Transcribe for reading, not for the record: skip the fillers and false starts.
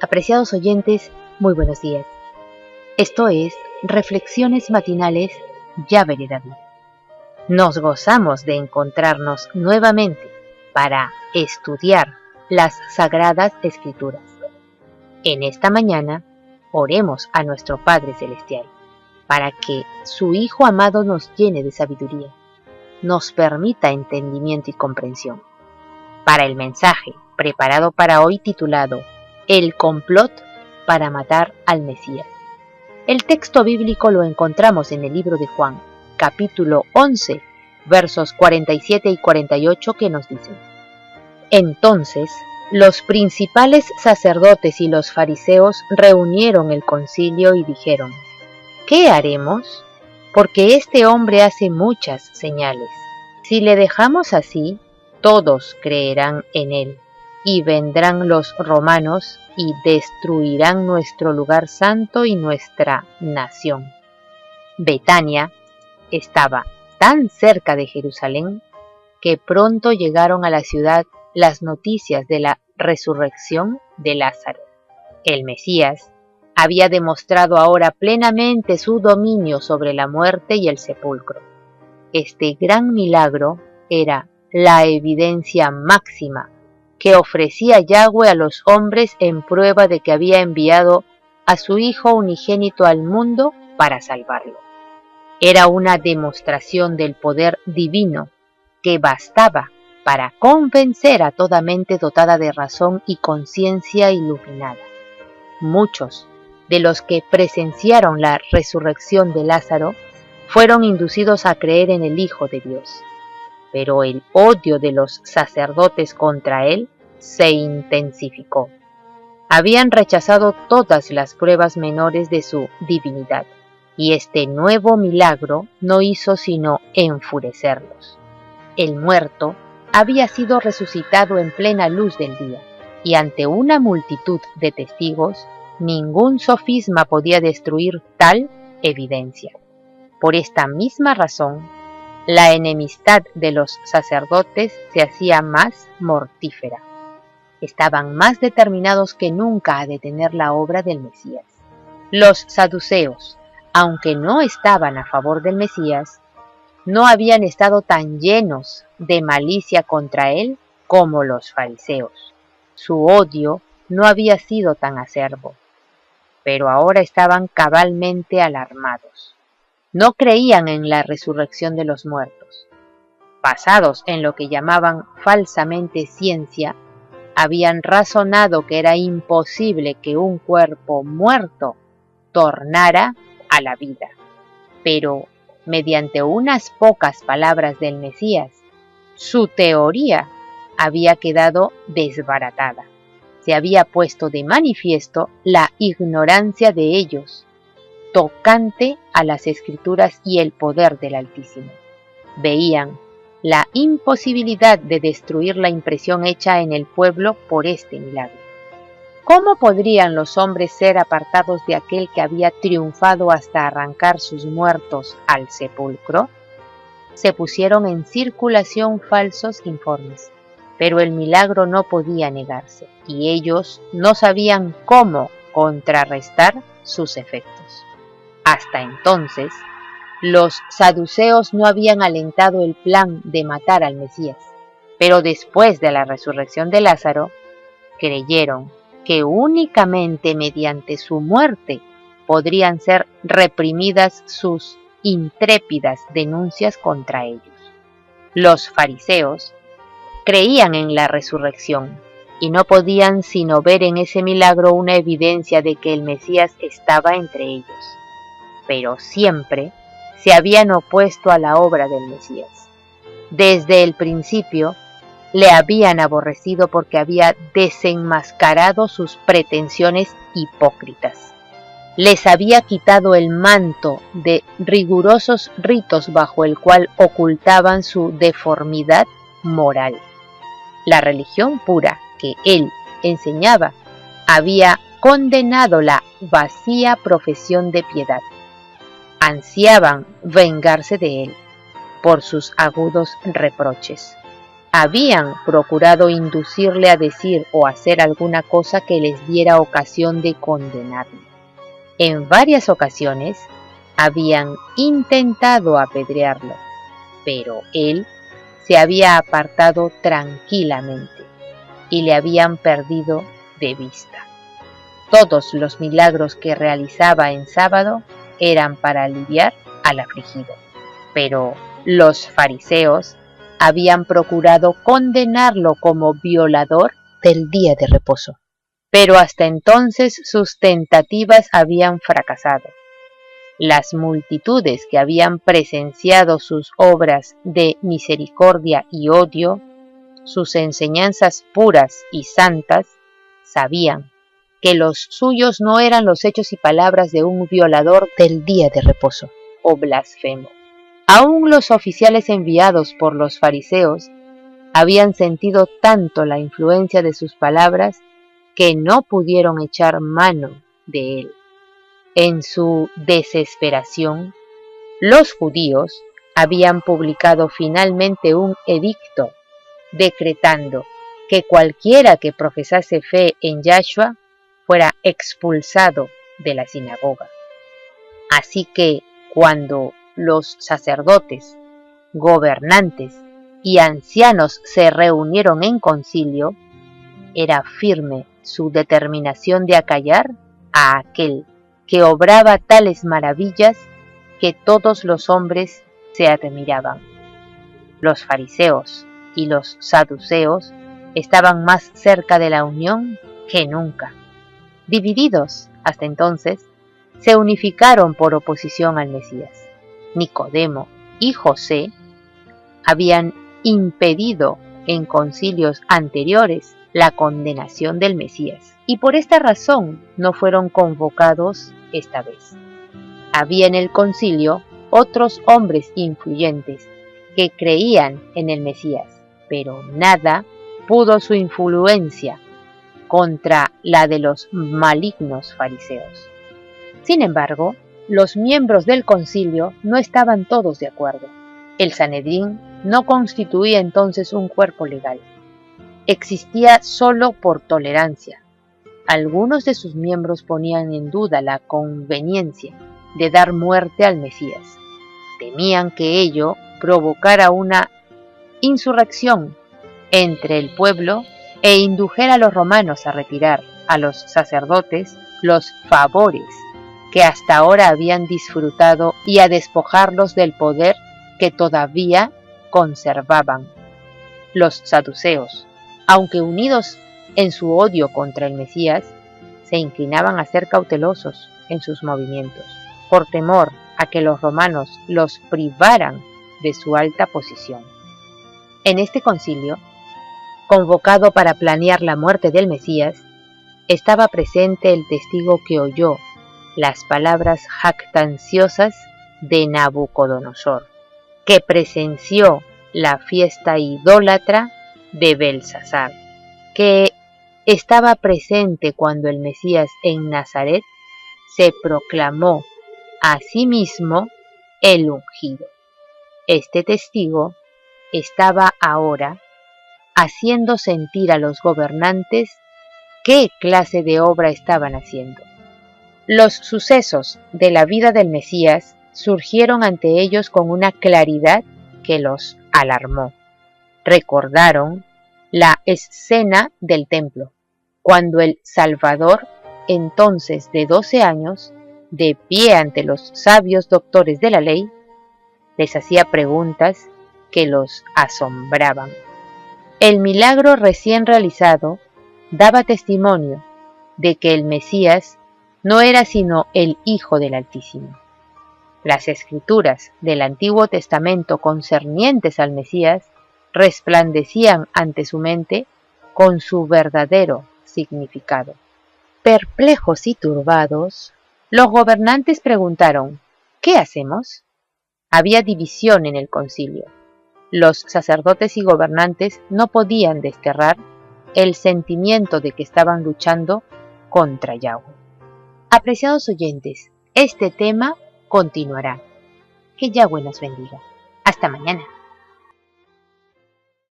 Apreciados oyentes, muy buenos días. Esto es Reflexiones Matinales Llave de David. Nos gozamos de encontrarnos nuevamente para estudiar las Sagradas Escrituras. En esta mañana, oremos a nuestro Padre Celestial para que su Hijo amado nos llene de sabiduría, nos permita entendimiento y comprensión. Para el mensaje preparado para hoy titulado El complot para matar al Mesías. El texto bíblico lo encontramos en el libro de Juan, capítulo 11, versos 47 y 48 que nos dicen: Entonces, los principales sacerdotes y los fariseos reunieron el concilio y dijeron: ¿Qué haremos? Porque este hombre hace muchas señales. Si le dejamos así, todos creerán en él, y vendrán los romanos y destruirán nuestro lugar santo y nuestra nación. Betania estaba tan cerca de Jerusalén que pronto llegaron a la ciudad las noticias de la resurrección de Lázaro. El Mesías había demostrado ahora plenamente su dominio sobre la muerte y el sepulcro. Este gran milagro era la evidencia máxima que ofrecía Yahweh a los hombres en prueba de que había enviado a su Hijo unigénito al mundo para salvarlo. Era una demostración del poder divino que bastaba para convencer a toda mente dotada de razón y conciencia iluminada. Muchos de los que presenciaron la resurrección de Lázaro fueron inducidos a creer en el Hijo de Dios. Pero el odio de los sacerdotes contra él se intensificó. Habían rechazado todas las pruebas menores de su divinidad, y este nuevo milagro no hizo sino enfurecerlos. El muerto había sido resucitado en plena luz del día, y ante una multitud de testigos, ningún sofisma podía destruir tal evidencia. Por esta misma razón, la enemistad de los sacerdotes se hacía más mortífera. Estaban más determinados que nunca a detener la obra del Mesías. Los saduceos, aunque no estaban a favor del Mesías, no habían estado tan llenos de malicia contra él como los fariseos. Su odio no había sido tan acerbo, pero ahora estaban cabalmente alarmados. No creían en la resurrección de los muertos. Basados en lo que llamaban falsamente ciencia, habían razonado que era imposible que un cuerpo muerto tornara a la vida. Pero, mediante unas pocas palabras del Mesías, su teoría había quedado desbaratada. Se había puesto de manifiesto la ignorancia de ellos tocante a las Escrituras y el poder del Altísimo. Veían la imposibilidad de destruir la impresión hecha en el pueblo por este milagro. ¿Cómo podrían los hombres ser apartados de aquel que había triunfado hasta arrancar sus muertos al sepulcro? Se pusieron en circulación falsos informes, pero el milagro no podía negarse, y ellos no sabían cómo contrarrestar sus efectos. Hasta entonces, los saduceos no habían alentado el plan de matar al Mesías, pero después de la resurrección de Lázaro, creyeron que únicamente mediante su muerte podrían ser reprimidas sus intrépidas denuncias contra ellos. Los fariseos creían en la resurrección y no podían sino ver en ese milagro una evidencia de que el Mesías estaba entre ellos. Pero siempre se habían opuesto a la obra del Mesías. Desde el principio le habían aborrecido porque había desenmascarado sus pretensiones hipócritas. Les había quitado el manto de rigurosos ritos bajo el cual ocultaban su deformidad moral. La religión pura que él enseñaba había condenado la vacía profesión de piedad. Ansiaban vengarse de él por sus agudos reproches. habían procurado inducirle a decir o hacer alguna cosa que les diera ocasión de condenarle. En varias ocasiones habían intentado apedrearlo, pero él se había apartado tranquilamente y le habían perdido de vista. Todos los milagros que realizaba en sábado eran para aliviar al afligido, pero los fariseos habían procurado condenarlo como violador del día de reposo. Pero hasta entonces sus tentativas habían fracasado. Las multitudes que habían presenciado sus obras de misericordia y odio, sus enseñanzas puras y santas, sabían que los suyos no eran los hechos y palabras de un violador del día de reposo o blasfemo. Aún los oficiales enviados por los fariseos habían sentido tanto la influencia de sus palabras que no pudieron echar mano de él. En su desesperación, los judíos habían publicado finalmente un edicto decretando que cualquiera que profesase fe en Yahshua fuera expulsado de la sinagoga. Así que cuando los sacerdotes, gobernantes y ancianos se reunieron en concilio, era firme su determinación de acallar a aquel que obraba tales maravillas que todos los hombres se admiraban. Los fariseos y los saduceos estaban más cerca de la unión que nunca. Divididos hasta entonces, se unificaron por oposición al Mesías. Nicodemo y José habían impedido en concilios anteriores la condenación del Mesías, y por esta razón no fueron convocados esta vez. Había en el concilio otros hombres influyentes que creían en el Mesías, pero nada pudo su influencia contra la de los malignos fariseos. Sin embargo, los miembros del concilio no estaban todos de acuerdo. El Sanedrín no constituía entonces un cuerpo legal. Existía solo por tolerancia. Algunos de sus miembros ponían en duda la conveniencia de dar muerte al Mesías. Temían que ello provocara una insurrección entre el pueblo e indujera a los romanos a retirar a los sacerdotes los favores que hasta ahora habían disfrutado y a despojarlos del poder que todavía conservaban. Los saduceos, aunque unidos en su odio contra el Mesías, se inclinaban a ser cautelosos en sus movimientos, por temor a que los romanos los privaran de su alta posición. En este concilio, convocado para planear la muerte del Mesías, estaba presente el testigo que oyó las palabras jactanciosas de Nabucodonosor, que presenció la fiesta idólatra de Belsasar, que estaba presente cuando el Mesías en Nazaret se proclamó a sí mismo el ungido. Este testigo estaba ahora haciendo sentir a los gobernantes qué clase de obra estaban haciendo. Los sucesos de la vida del Mesías surgieron ante ellos con una claridad que los alarmó. Recordaron la escena del templo, cuando el Salvador, entonces de 12 años, de pie ante los sabios doctores de la ley, les hacía preguntas que los asombraban. El milagro recién realizado daba testimonio de que el Mesías no era sino el Hijo del Altísimo. Las escrituras del Antiguo Testamento concernientes al Mesías resplandecían ante su mente con su verdadero significado. Perplejos y turbados, los gobernantes preguntaron: ¿qué hacemos? Había división en el concilio. Los sacerdotes y gobernantes no podían desterrar el sentimiento de que estaban luchando contra Yahweh. Apreciados oyentes, este tema continuará. Que Yahweh nos bendiga. Hasta mañana.